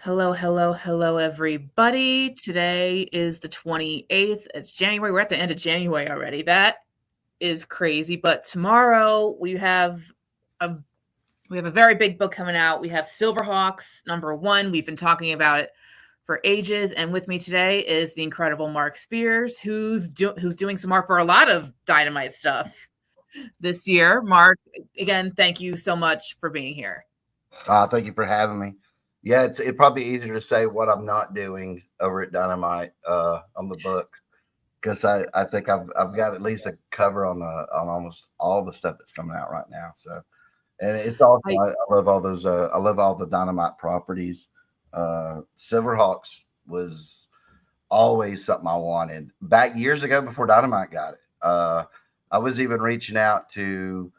Hello, hello, hello, everybody. Today is the 28th. It's January. We're at the end of January already. That is crazy. But tomorrow a we have a very big book coming out. We have SilverHawks #1. We've been talking about it for ages. And with me today is the incredible Mark Spears, who's doing some art for a lot of Dynamite stuff this year. Mark, again, thank you so much for being here. Thank you for having me. Yeah, it's probably easier to say what I'm not doing over at Dynamite on the books because I think I've got at least a cover on almost all the stuff that's coming out right now. So, and it's awesome. I love all those. I love all the Dynamite properties. SilverHawks was always something I wanted back years ago before Dynamite got it. I was even reaching out to.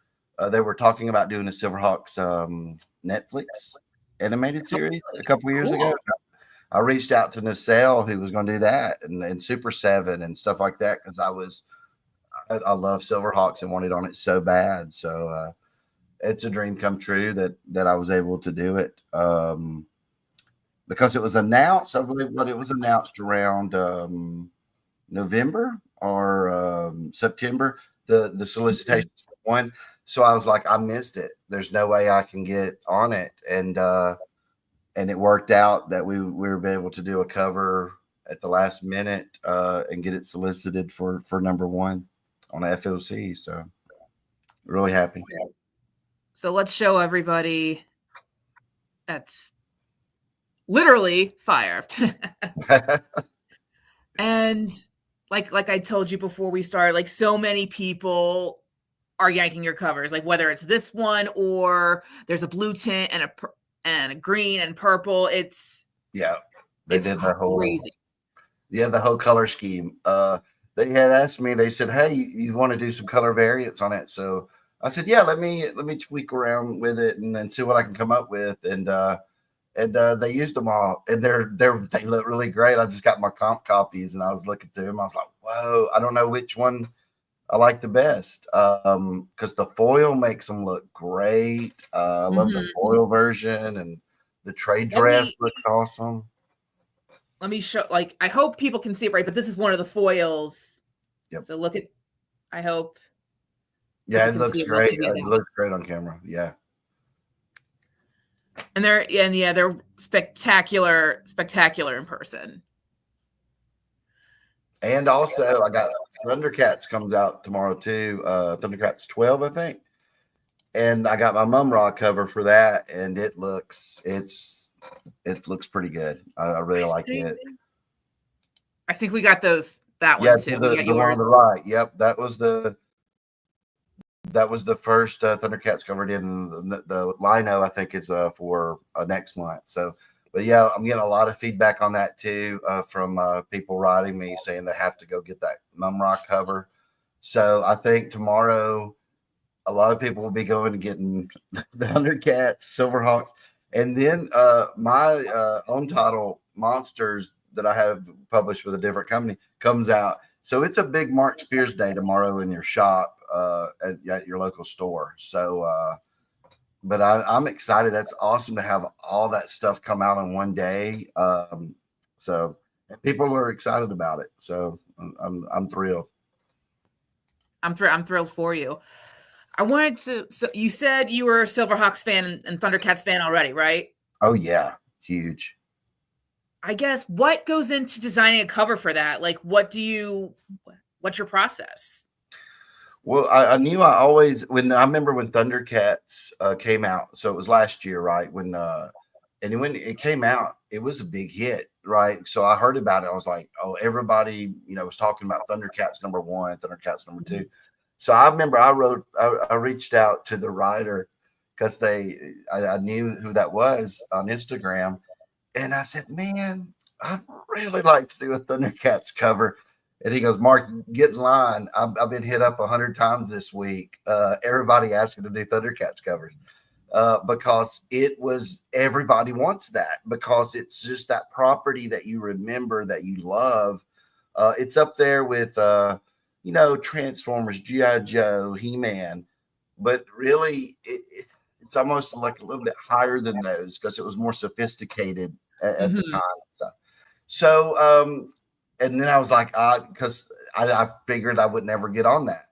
They were talking about doing a SilverHawks Netflix animated series a couple of years ago. I reached out to Nacelle, who was going to do that, and Super 7 and stuff like that, because I love SilverHawks and wanted on it so bad. So it's a dream come true that I was able to do it because it was announced. I believe what it was announced around November or September. The solicitation for one. So I was like, I missed it. There's no way I can get on it. And it worked out that we were able to do a cover at the last minute and get it solicited for #1 on FOC. So really happy. So let's show everybody that's literally fire. And like I told you before we started, like so many people are yanking your covers, like whether it's this one or there's a blue tint and a green and purple. They did the whole color scheme. They had asked me, they said, hey, you want to do some color variants on it? So I said, yeah, let me tweak around with it and then see what I can come up with. And they used them all, and they look really great. I just got my comp copies and I was looking through them. I was like, whoa, I don't know which one I like the best because the foil makes them look great. I love the foil version, and the trade dress looks awesome. Let me show, like, I hope people can see it right, but this is one of the foils. Yep. So look at, I hope. Yeah, it looks great. It looks great on camera. Yeah. And they're spectacular in person. And also, I got Thundercats comes out tomorrow too. Thundercats 12, I think. And I got my Mum Ra cover for that, and it looks pretty good. I really like it. I think we got that one too. The one on the right. Yep, that was the first Thundercats covered in the Lino. I think is for next month. So. But yeah, I'm getting a lot of feedback on that too from people writing me saying they have to go get that Mum Ra cover. So I think tomorrow a lot of people will be going and getting the Thundercats, SilverHawks, and then my own title, Monsters, that I have published with a different company, comes out. So it's a big Mark Spears Day tomorrow in your shop at your local store. So but I'm excited. That's awesome to have all that stuff come out in one day. So people are excited about it. So I'm thrilled. I'm thrilled for you. I wanted to. So you said you were a SilverHawks fan and Thundercats fan already, right? Oh yeah, huge. I guess what goes into designing a cover for that? Like, what's your process? Well, I knew I remember when Thundercats came out. So it was last year, right? When it came out, it was a big hit, right? So I heard about it. I was like, oh, everybody, was talking about Thundercats #1, Thundercats #2. So I remember I reached out to the writer because I knew who that was on Instagram. And I said, man, I'd really like to do a Thundercats cover. And he goes, Mark, get in line. I've been hit up 100 times this week. Everybody asking to do Thundercats covers because everybody wants that because it's just that property that you remember, that you love. It's up there with, Transformers, G.I. Joe, He-Man. But really, it's almost like a little bit higher than those because it was more sophisticated at the Mhm. time. So, and then I was like, because I figured I would never get on that.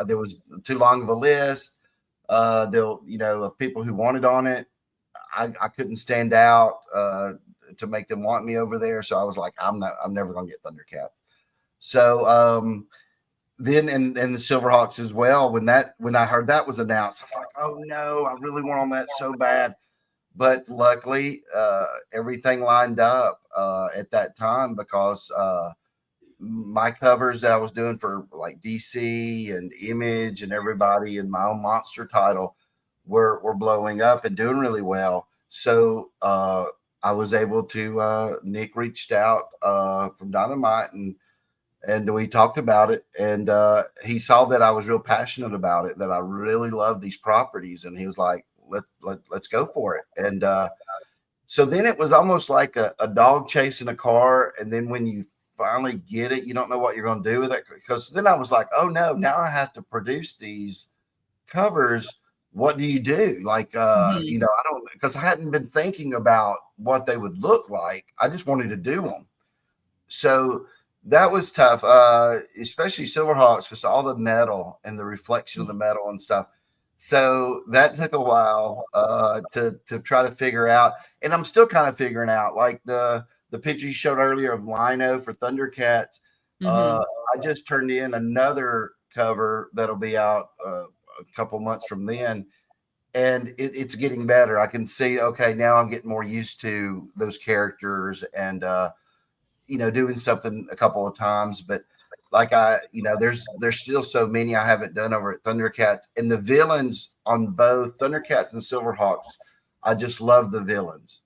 There was too long of a list. Of people who wanted on it. I couldn't stand out to make them want me over there. So I was like, I'm never gonna get Thundercats. So then and the Silverhawks as well. When I heard that was announced, I was like, oh no, I really want on that so bad. But luckily, everything lined up at that time because my covers that I was doing for like DC and Image and everybody in my own monster title were blowing up and doing really well. So I was able to Nick reached out from Dynamite and we talked about it, and he saw that I was real passionate about it, that I really love these properties, and he was like, let's go for it. And so then it was almost like a dog chasing a car, and then when you finally get it, you don't know what you're going to do with it, because then I was like, oh no, now I have to produce these covers. What do you do? Like Mhm. I don't, because I hadn't been thinking about what they would look like. I just wanted to do them. So that was tough, especially Silverhawks, because all the metal and the reflection of the metal and stuff. So that took a while to try to figure out, and I'm still kind of figuring out. Like the picture you showed earlier of Lino for Thundercats, Mhm. I just turned in another cover that'll be out a couple months from then, and it's getting better. I can see, okay, now I'm getting more used to those characters and doing something a couple of times, but like there's still so many I haven't done over at Thundercats, and the villains on both Thundercats and Silverhawks, I just love the villains.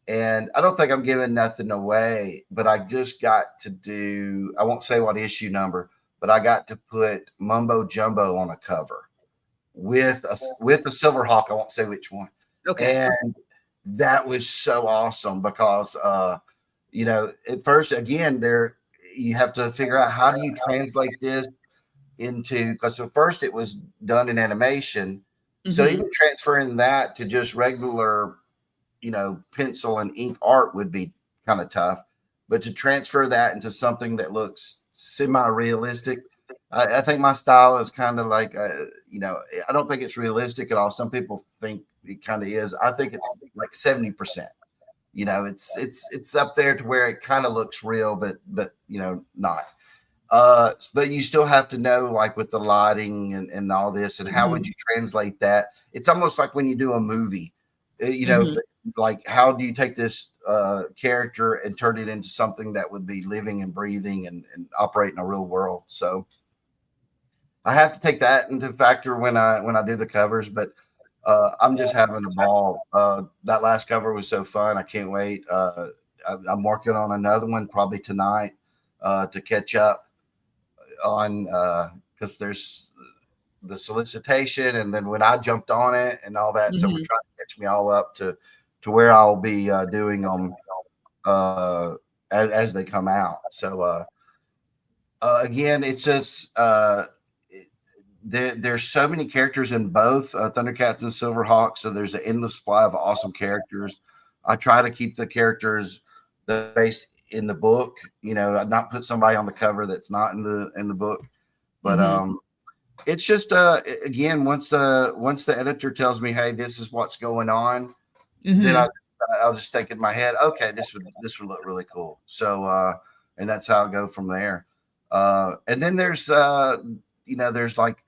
And I don't think I'm giving nothing away, but I just got to do, I won't say what issue number, but I got to put Mumbo Jumbo on a cover with a Silverhawk. I won't say which one. Okay. And that was so awesome because at first, again, there you have to figure out how do you translate this into, because at first it was done in animation. So Mhm. even transferring that to just regular, pencil and ink art would be kind of tough. But to transfer that into something that looks semi-realistic, I think my style is kind of like, I don't think it's realistic at all. Some people think it kind of is. I think it's like 70%. It's up there to where it kind of looks real, but not. But you still have to know, like with the lighting and all this, and how would Mhm. you translate that? It's almost like when you do a movie, Mhm. like how do you take this character and turn it into something that would be living and breathing and operate in a real world? So I have to take that into factor when I do the covers, but I'm just having a ball. That last cover was so fun. I can't wait. I'm working on another one probably tonight to catch up on, because there's the solicitation, and then when I jumped on it and all that. So we're Mhm. trying to catch me all up to where I'll be doing them as they come out. So again, it's just there's so many characters in both Thundercats and Silverhawks, so there's an endless supply of awesome characters. I try to keep the characters that are based in the book, not put somebody on the cover that's not in the book. But Mhm. it's just again, once the editor tells me, hey, this is what's going on, then Mhm. I'll just think in my head, okay, this would look really cool. So and that's how I go from there. And then there's like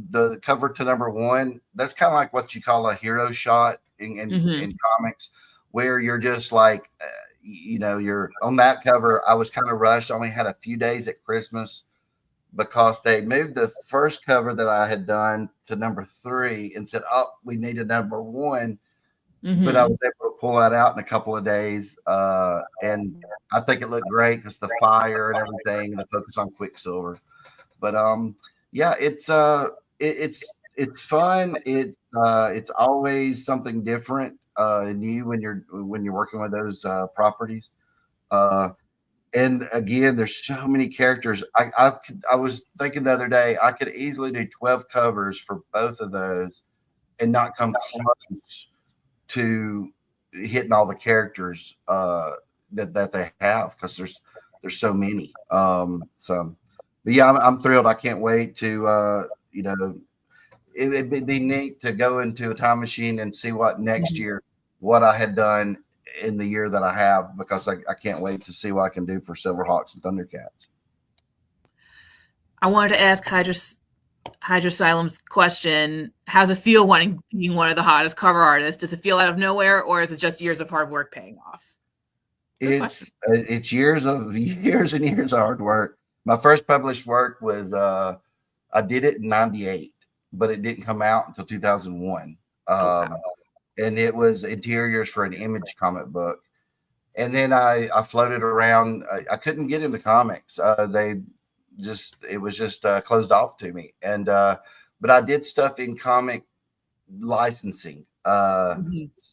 the cover to number one. That's kind of like what you call a hero shot Mhm. in comics, where you're just like, you're on that cover. I was kind of rushed. I only had a few days at Christmas because they moved the first cover that I had done to number three and said, oh, we need a number one. But I Mhm. was able to pull that out in a couple of days. And I think it looked great because the fire and everything, the focus on Quicksilver. But yeah, it's fun. It's always something different new when you're working with those properties. Uh, and again, there's so many characters. I was thinking the other day I could easily do 12 covers for both of those and not come close to hitting all the characters that they have, because there's so many. But yeah, I'm thrilled. I can't wait to it'd be neat to go into a time machine and see what next year, what I had done in the year that I have, because I can't wait to see what I can do for SilverHawks and Thundercats. I wanted to ask Hydrosylum's question. How's it feel being one of the hottest cover artists? Does it feel out of nowhere, or is it just years of hard work paying off? It's years and years of hard work. My first published work was I did it in '98, but it didn't come out until 2001. And it was interiors for an Image comic book. And then I floated around. I couldn't get into comics. It was just closed off to me. And but I did stuff in comic licensing,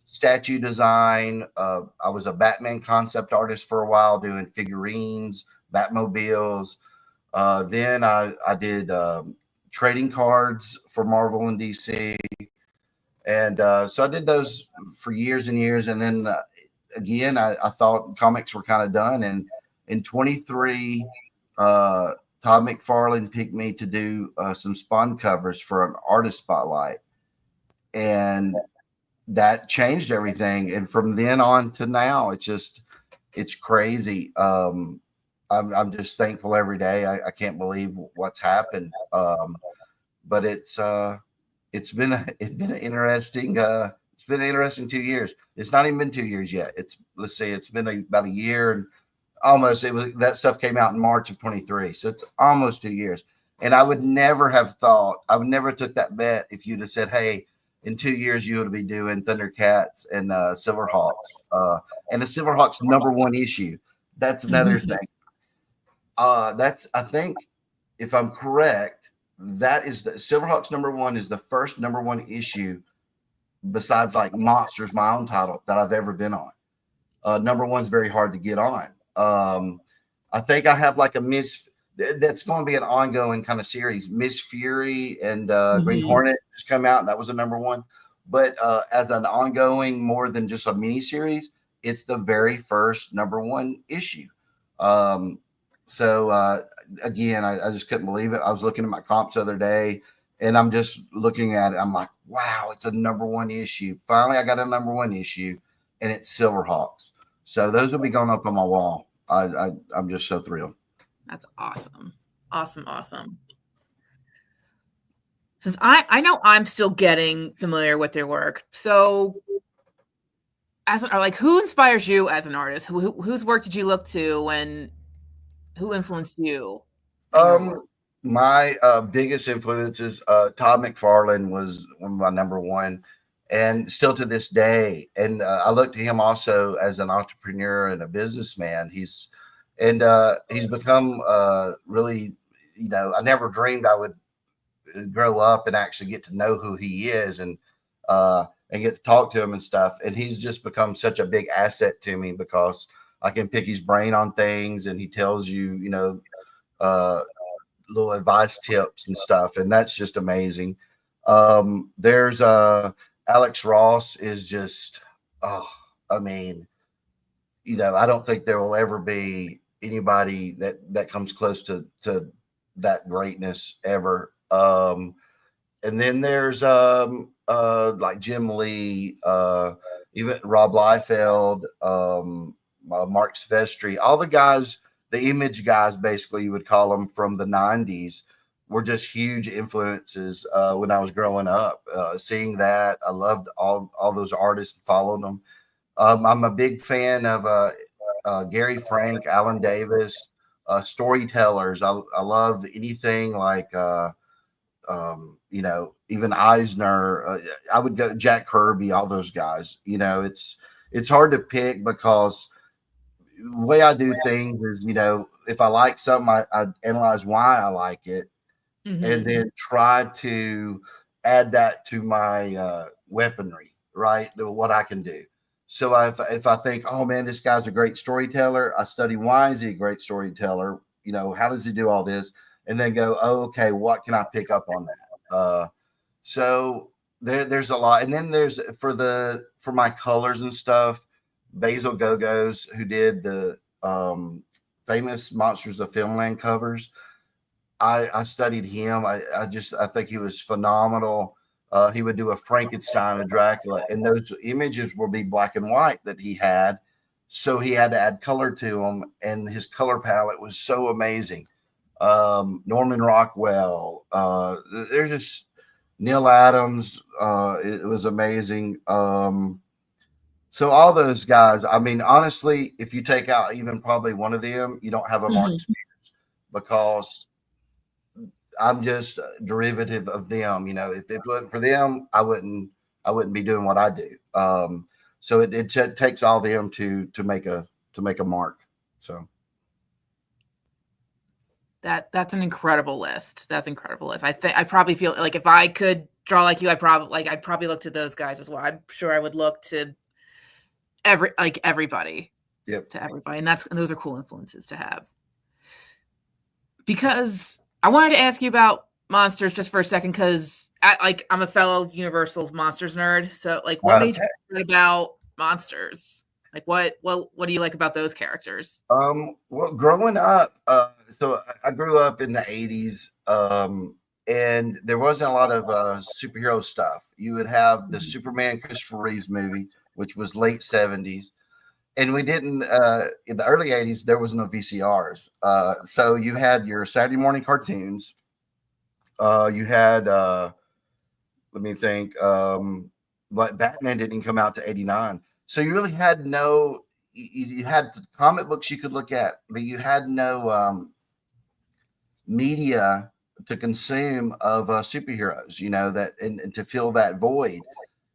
statue design. I was a Batman concept artist for a while, doing figurines, Batmobiles. Then I did trading cards for Marvel and DC. And so I did those for years and years. And then again, I thought comics were kind of done. And in 23, Todd McFarlane picked me to do some Spawn covers for an artist spotlight. And that changed everything. And from then on to now, it's crazy. I'm just thankful every day. I can't believe what's happened. But it's been an interesting 2 years. It's not even been 2 years yet. It's been about a year and almost. That stuff came out in March of 23, so it's almost 2 years. And I would never have thought, I would never took that bet if you'd have said, hey, in 2 years you would be doing Thundercats and SilverHawks, and the SilverHawks #1 issue. That's another thing. I think, if I'm correct, that is the SilverHawks #1 is the first #1 issue besides like Monsters, my own title, that I've ever been on. #1's very hard to get on. I think I have like that's going to be an ongoing kind of series. Miss Fury and Green Hornet just come out, and that was a #1. But as an ongoing, more than just a mini series, it's the very first #1 issue. So again, I just couldn't believe it. I was looking at my comps the other day, and I'm just looking at it. I'm like, wow, it's a #1 issue. Finally, I got a #1 issue, and it's SilverHawks. So those will be going up on my wall. I'm just so thrilled. That's awesome. Awesome. Since I know I'm still getting familiar with their work. So who inspires you as an artist? Whose work did you look to, and who influenced you? My biggest influences, Todd McFarlane was one of my #1, and still to this day. And I look to him also as an entrepreneur and a businessman. He's become really, I never dreamed I would grow up and actually get to know who he is and get to talk to him and stuff. And he's just become such a big asset to me, because I can pick his brain on things, and he tells you, little advice tips and stuff. And that's just amazing. There's Alex Ross is just, I don't think there will ever be anybody that comes close to that greatness ever. And then there's like Jim Lee, even Rob Liefeld, Mark Silvestri, all the guys, the Image guys, basically you would call them, from the 90s, were just huge influences when I was growing up. Seeing that, I loved all those artists and followed them. I'm a big fan of Gary Frank, Alan Davis, storytellers. I love anything like even Eisner. I would go Jack Kirby, all those guys. It's hard to pick, because the way I do things is, if I like something, I analyze why I like it, and then try to add that to my weaponry, right? What I can do. So if I think, oh man, this guy's a great storyteller, I study, why is he a great storyteller? How does he do all this? And then go, oh, okay, what can I pick up on that? So there's a lot, and then there's for my colors and stuff. Basil Gogos, who did the famous Monsters of Filmland covers. I studied him. I think he was phenomenal. He would do a Frankenstein, a Dracula, and those images will be black and white that he had. So he had to add color to them, and his color palette was so amazing. Norman Rockwell, there's just Neil Adams. It was amazing. So all those guys. I mean, honestly, if you take out even probably one of them, you don't have a Mark Spears, because I'm just a derivative of them. You know, if it wasn't for them, I wouldn't be doing what I do. So it takes all them to make a mark. So That's an incredible list. That's an incredible list. I probably feel like if I could draw like you, I'd probably look to those guys as well. I'm sure I would look to everybody. Yep. To everybody. And those are cool influences to have. Because I wanted to ask you about monsters just for a second, because I'm a fellow Universal's monsters nerd. So what made you think about monsters? What do you like about those characters? Well, growing up, so I grew up in the 80s, and there wasn't a lot of superhero stuff. You would have the Superman Christopher Reeves movie, which was late 70s. And we didn't, in the early 80s, there was no VCRs. So you had your Saturday morning cartoons. You had, let me think, like Batman didn't come out to 89. So you really had you had comic books you could look at, but you had no media to consume of superheroes, and to fill that void.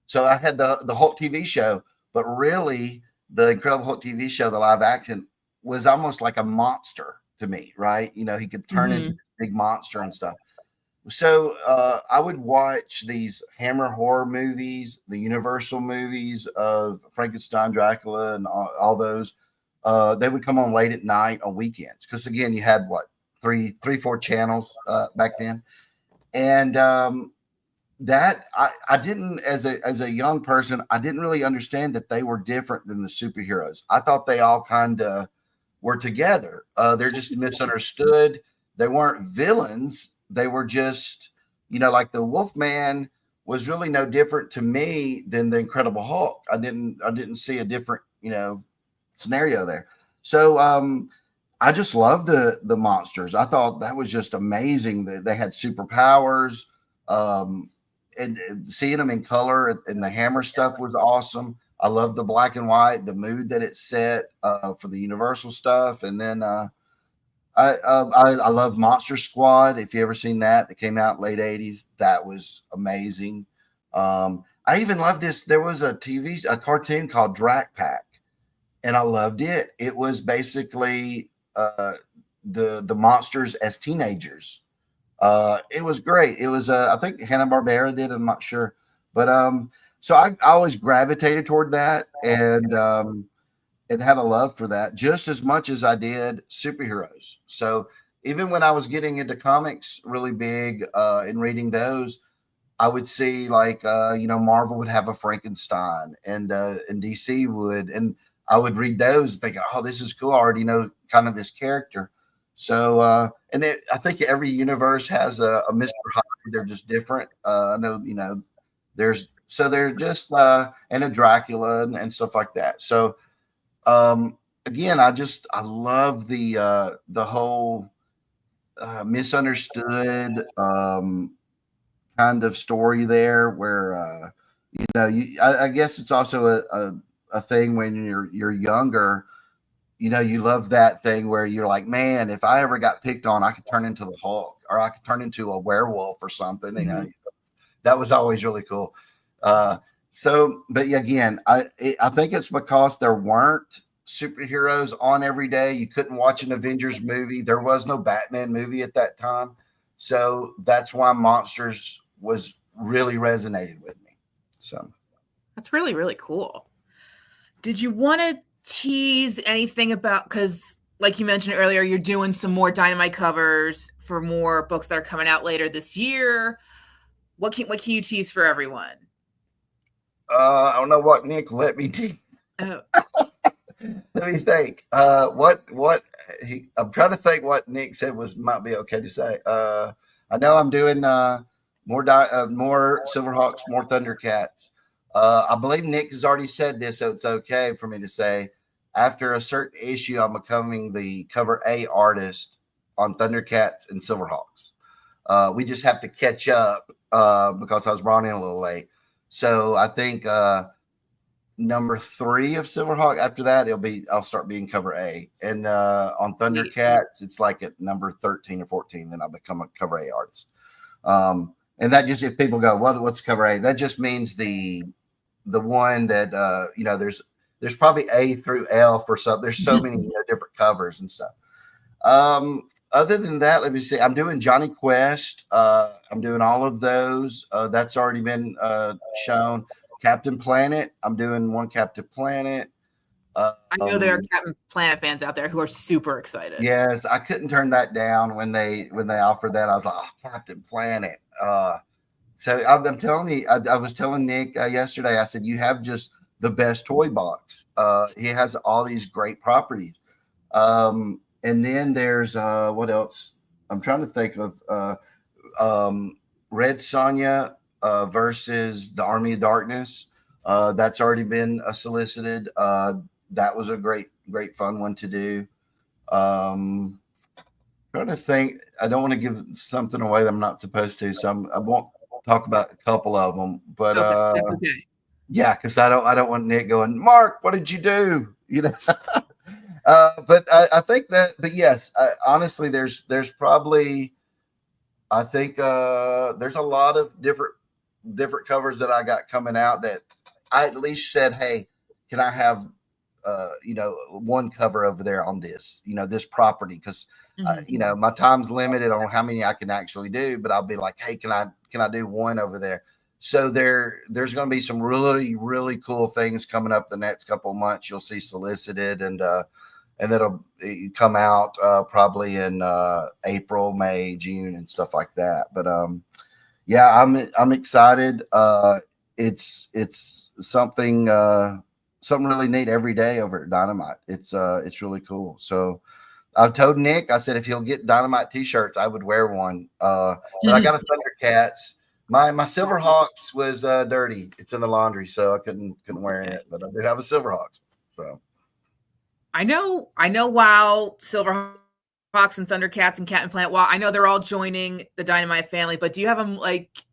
So I had the Hulk TV show, but really the Incredible Hulk TV show, the live action, was almost like a monster to me, right? He could turn into a big monster and stuff. So I would watch these Hammer horror movies, the Universal movies of Frankenstein, Dracula, and all those. They would come on late at night on weekends, because again, you had three, 4 channels back then, and that I didn't, as a young person, I didn't really understand that they were different than the superheroes. I thought they all kind of were together. They're just misunderstood. They weren't villains. They were just, like the Wolfman was really no different to me than the Incredible Hulk. I didn't see a different, scenario there. So I just loved the monsters. I thought that was just amazing that they had superpowers. And seeing them in color and the Hammer stuff was awesome. I love the black and white, the mood that it set for the Universal stuff. And then I love Monster Squad. If you ever seen that came out late 80s, that was amazing. I even love this. There was a cartoon called Drac Pack, and I loved it. It was basically the monsters as teenagers. It was great. It was I think Hanna-Barbera did. I'm not sure, but so I always gravitated toward that, and had a love for that just as much as I did superheroes. So even when I was getting into comics really big and reading those, I would see Marvel would have a Frankenstein, and DC would, and I would read those and think, oh, this is cool. I already know kind of this character. So I think every universe has a Mr. Hyde. They're just different. I know, they're just and a Dracula and stuff like that. So again, I love the whole misunderstood kind of story there, where I guess it's also a thing when you're younger. You love that thing where you're like, man, if I ever got picked on, I could turn into the Hulk, or I could turn into a werewolf or something. That was always really cool. So, but again, I think it's because there weren't superheroes on every day. You couldn't watch an Avengers movie. There was no Batman movie at that time. So that's why Monsters was really resonated with me. So that's really, really cool. Did you want to tease anything about, because like you mentioned earlier, you're doing some more Dynamite covers for more books that are coming out later this year. What can you tease for everyone? I don't know what Nick let me do. Oh. Let me think. I'm trying to think what Nick said might be okay to say. I know I'm doing more Silverhawks, more Thundercats. I believe Nick has already said this, so it's okay for me to say. After a certain issue, I'm becoming the cover A artist on Thundercats and Silverhawks. We just have to catch up because I was brought in a little late. So I think number 3 of Silverhawk. After that, I'll start being cover A. And on Thundercats, it's like at number 13 or 14, then I'll become a cover A artist. And that just, if people go, what's cover A? That just means the one that there's probably A through L for some. There's so many different covers and stuff. Other than that, let me see. I'm doing Johnny Quest. I'm doing all of those. That's already been shown. Captain Planet. I'm doing one Captain Planet. I know there are Captain Planet fans out there who are super excited. Yes, I couldn't turn that down when they offered that. I was like, oh, Captain Planet. So I'm telling you, I was telling Nick yesterday. I said, you have just the best toy box. He has all these great properties. And then there's what else? I'm trying to think of Red Sonja versus the Army of Darkness. That's already been solicited. That was a great fun one to do. Trying to think. I don't want to give something away that I'm not supposed to, so I won't talk about a couple of them. But okay. Yeah, because I don't want Nick going, Mark, what did you do? But I think that, but yes, honestly, there's probably, I think there's a lot of different covers that I got coming out that I at least said, hey, can I have one cover over there on this, this property? Because my time's limited on how many I can actually do, but I'll be like, hey, can I do one over there? So there's going to be some really, really cool things coming up the next couple of months. You'll see solicited, and that'll come out probably in April, May, June, and stuff like that. But yeah, I'm excited. It's something really neat every day over at Dynamite. It's really cool. So I told Nick, I said if he'll get Dynamite t-shirts, I would wear one. But I got a Thundercats. My SilverHawks was dirty. It's in the laundry, so I couldn't wear it. But I do have a SilverHawks. So I know. Wow, SilverHawks and Thundercats and Captain Planet. Wow, I know they're all joining the Dynamite family. But do you have them?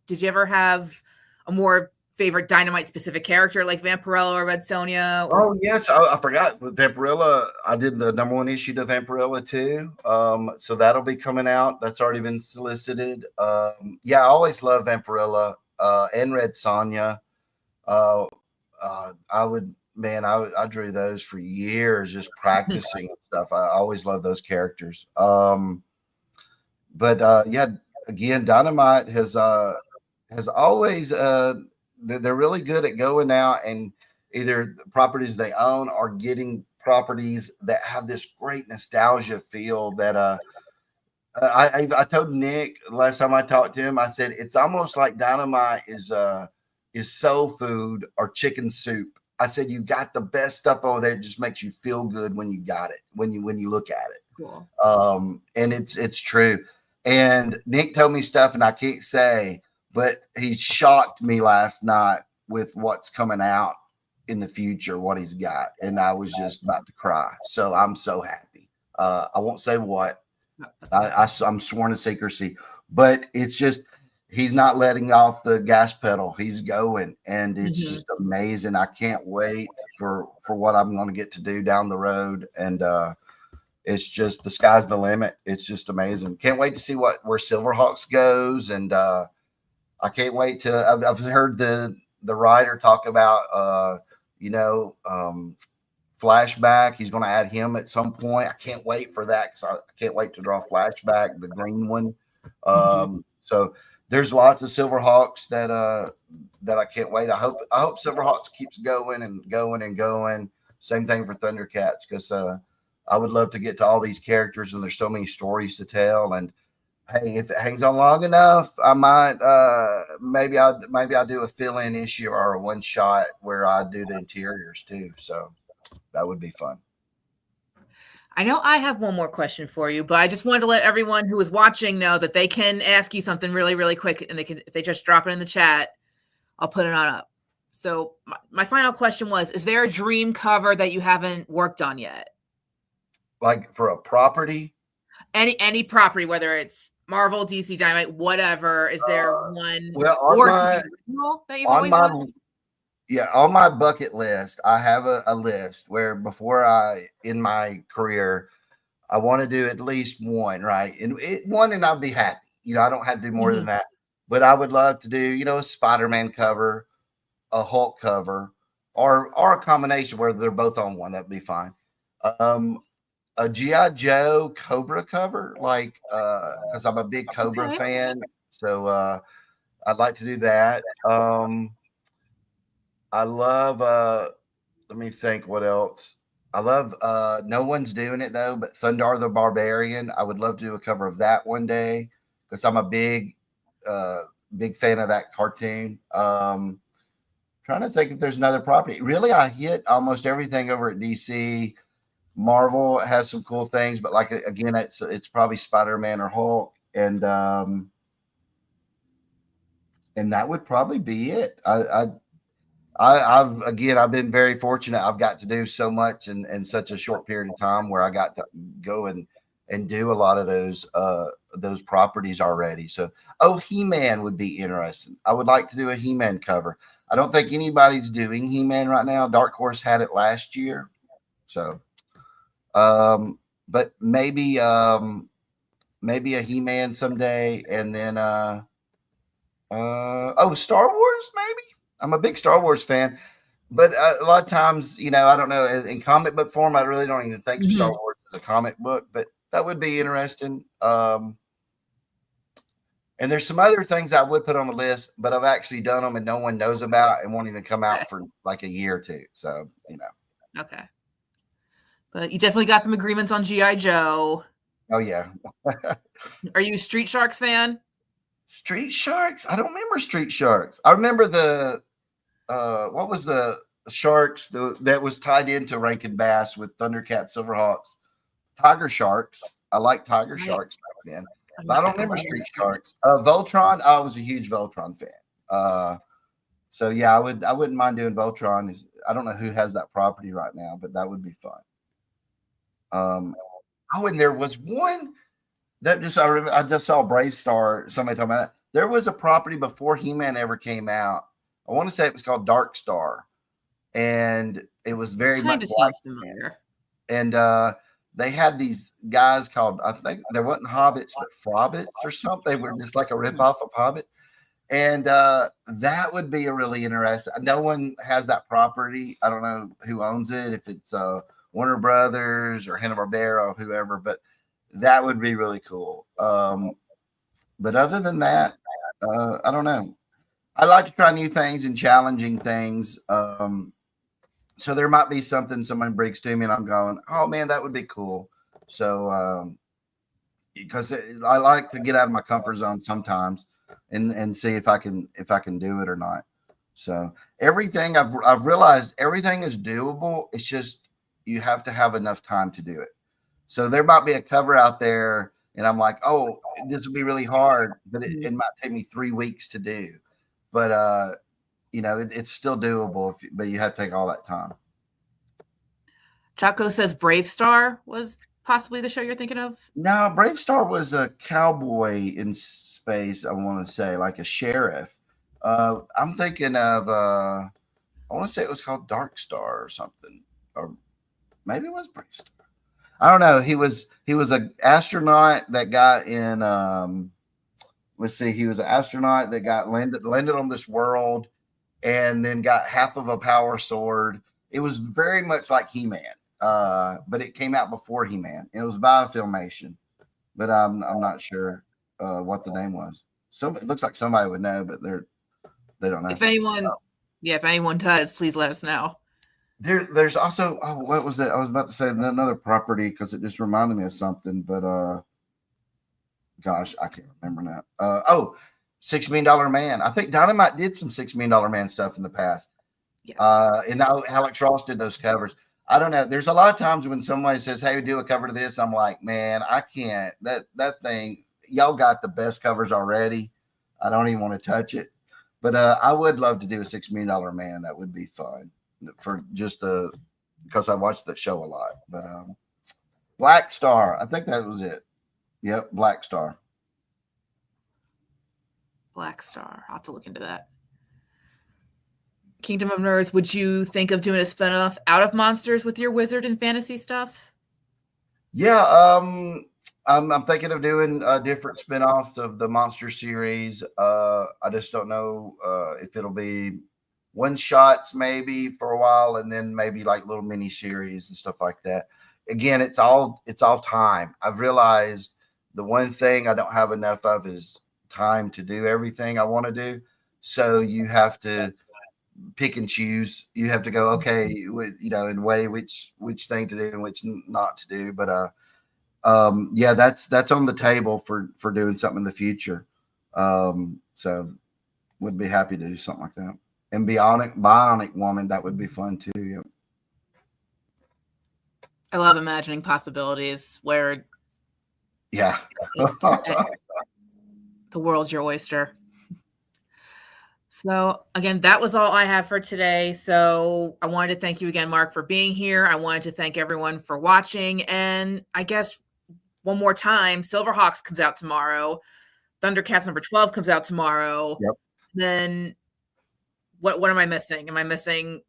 Did you ever have a more favorite Dynamite specific character like Vampirella or Red Sonja? Oh yes, I forgot Vampirella. I did the number 1 issue to Vampirella too. So that'll be coming out. That's already been solicited. Yeah, I always love Vampirella and Red Sonja. I drew those for years, just practicing and stuff. I always love those characters. But yeah, again, Dynamite has always they're really good at going out and either the properties they own or getting properties that have this great nostalgia feel that I told Nick last time I talked to him, I said it's almost like Dynamite is soul food or chicken soup. I said you got the best stuff over there. It just makes you feel good when you got it, when you look at it. Cool. And it's true. And Nick told me stuff, and I can't say, but he shocked me last night with what's coming out in the future, what he's got. And I was just about to cry. So I'm so happy. I won't say what. I'm sworn to secrecy. But it's just, he's not letting off the gas pedal. He's going. And it's just amazing. I can't wait for what I'm going to get to do down the road. And it's just, the sky's the limit. It's just amazing. Can't wait to see where SilverHawks goes. And I can't wait to. I've heard the writer talk about Flashback. He's going to add him at some point. I can't wait for that because I can't wait to draw Flashback, the green one. So there's lots of SilverHawks that I can't wait. I hope SilverHawks keeps going and going and going. Same thing for Thundercats, because I would love to get to all these characters, and there's so many stories to tell. And Hey, if it hangs on long enough, I might maybe I'll do a fill-in issue or a one shot where I do the interiors too. So that would be fun. I know I have one more question for you, but I just wanted to let everyone who is watching know that they can ask you something really, really quick, and they can, if they just drop it in the chat, I'll put it on up. So my final question was: is there a dream cover that you haven't worked on yet? Like for a property? Any property, whether it's Marvel, DC, Dynamite, whatever. Is there one, Well, or something original that you've on always my wanted? yeah, on my bucket list, I have a list where before in my career, I want to do at least one, right? One, and I'll be happy. I don't have to do more than that. But I would love to do, a Spider-Man cover, a Hulk cover, or a combination where they're both on one. That'd be fine. A G.I. Joe Cobra cover, like because I'm a big Cobra fan. So I'd like to do that. I love let me think what else. I love no one's doing it though, but Thundar the Barbarian. I would love to do a cover of that one day because I'm a big fan of that cartoon. Trying to think if there's another property. Really, I hit almost everything over at DC. Marvel has some cool things, but like again, it's probably Spider-Man or Hulk, and that would probably be it. I've been very fortunate. I've got to do so much in such a short period of time where I got to go and do a lot of those properties already. So, He-Man would be interesting. I would like to do a He-Man cover. I don't think anybody's doing He-Man right now. Dark Horse had it last year. So, but maybe a He-Man someday, and then Star Wars maybe. I'm a big Star Wars fan, but a lot of times, I don't know, in comic book form, I really don't even think of Star Wars as a comic book, but that would be interesting. And there's some other things I would put on the list, but I've actually done them and no one knows about and won't even come out for like a year or two. So, Okay. But you definitely got some agreements on G.I. Joe. Oh, yeah. Are you a Street Sharks fan? Street Sharks? I don't remember Street Sharks. I remember what was the Sharks that was tied into Rankin Bass with Thundercat, SilverHawks? Tiger Sharks. I like Tiger Sharks back then. But I don't remember Street Sharks. Voltron, I was a huge Voltron fan. So yeah, I wouldn't mind doing Voltron. I don't know who has that property right now, but that would be fun. And there was one that I just saw Brave Star. Somebody talking about that. There was a property before He-Man ever came out. I want to say it was called Dark Star, and it was very much like familiar. And they had these guys called, I think they wasn't hobbits, but frobbits or something. They were just like a ripoff of Hobbit. And that would be a really interesting. No one has that property. I don't know who owns it, if it's Warner Brothers or Hanna-Barbera or whoever, but that would be really cool. But other than that, I don't know. I like to try new things and challenging things. So there might be something someone brings to me and I'm going, oh man, that would be cool. So because I like to get out of my comfort zone sometimes and see if I can do it or not. So everything I've realized everything is doable. It's just you have to have enough time to do it. So there might be a cover out there and I'm like, oh, this will be really hard, but it might take me 3 weeks to do. But it's still doable, but you have to take all that time. Chaco says Brave Star was possibly the show you're thinking of. No, Brave Star was a cowboy in space. I want to say like a sheriff. I'm thinking of. I want to say it was called Dark Star or something, or maybe it was Brave Star. I don't know. He was an astronaut that got in. Let's see. He was an astronaut that got landed on this world, and then got half of a power sword. It was very much like He-Man, but it came out before He-Man. It was by Filmation, but I'm not sure what the name was. So it looks like somebody would know, but they don't know. If anyone does, please let us know. There's also what was it? I was about to say another property because it just reminded me of something, but gosh, I can't remember now. $6 Million Man. I think Dynamite did some $6 Million Man stuff in the past. Yes. And now Alex Ross did those covers. I don't know. There's a lot of times when somebody says, "Hey, do a cover to this," I'm like, man, I can't. That thing, y'all got the best covers already. I don't even want to touch it. But I would love to do a $6 Million Man. That would be fun for just because I watched that show a lot. But Black Star, I think that was it. Yep, Black Star. Black Star. I'll have to look into that. Kingdom of Nerds, would you think of doing a spinoff out of Monsters with your wizard and fantasy stuff? Yeah, I'm thinking of doing different spinoffs of the Monster series. I just don't know if it'll be one shots maybe for a while, and then maybe like little mini series and stuff like that. Again, it's all time. I've realized the one thing I don't have enough of is time to do everything I want to do. So you have to pick and choose. You have to go, okay, and weigh which thing to do and which not to do. But yeah, that's on the table for doing something in the future. So would be happy to do something like that. And Bionic Woman, that would be fun too. Yeah. I love imagining possibilities where the world's your oyster. So again, that was all I have for today. So I wanted to thank you again, Mark, for being here. I wanted to thank everyone for watching. And I guess one more time, SilverHawks comes out tomorrow. Thundercats number 12 comes out tomorrow. Yep. Then what am I missing? Am I missing?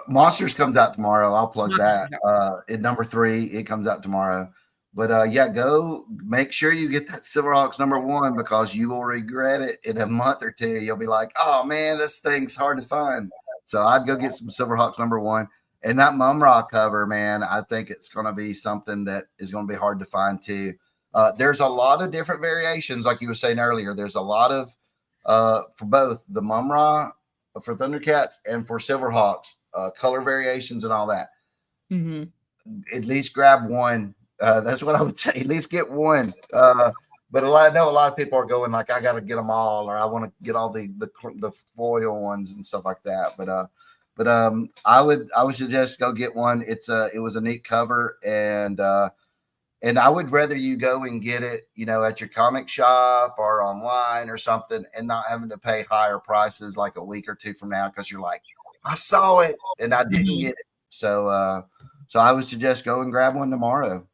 Monsters comes out tomorrow. I'll plug that. At number 3, it comes out tomorrow. But yeah, go make sure you get that SilverHawks number 1 because you will regret it in a month or 2. You'll be like, oh man, this thing's hard to find. So I'd go get some SilverHawks number 1. And that Mum-Ra cover, man, I think it's going to be something that is going to be hard to find too. There's a lot of different variations, like you were saying earlier. There's a lot of for both the Mum-Ra for Thundercats and for SilverHawks, color variations and all that. Mm-hmm. At least grab one. That's what I would say. At least get one. But I know a lot of people are going like, I got to get them all, or I want to get all the foil ones and stuff like that. But I would suggest go get one. It was a neat cover, and I would rather you go and get it, at your comic shop or online or something, and not having to pay higher prices like a week or 2 from now because you're like, I saw it and I didn't get it. So I would suggest go and grab one tomorrow.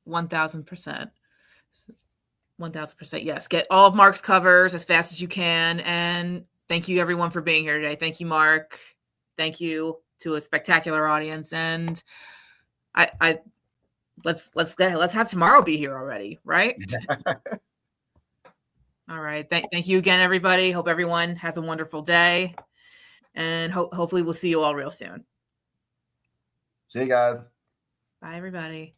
1,000%. 1,000%. Yes. Get all of Mark's covers as fast as you can. And thank you everyone for being here today. Thank you, Mark. Thank you to a spectacular audience. And let's have tomorrow be here already. Right. All right. Thank you again, everybody. Hope everyone has a wonderful day, and hopefully we'll see you all real soon. See you guys. Bye, everybody.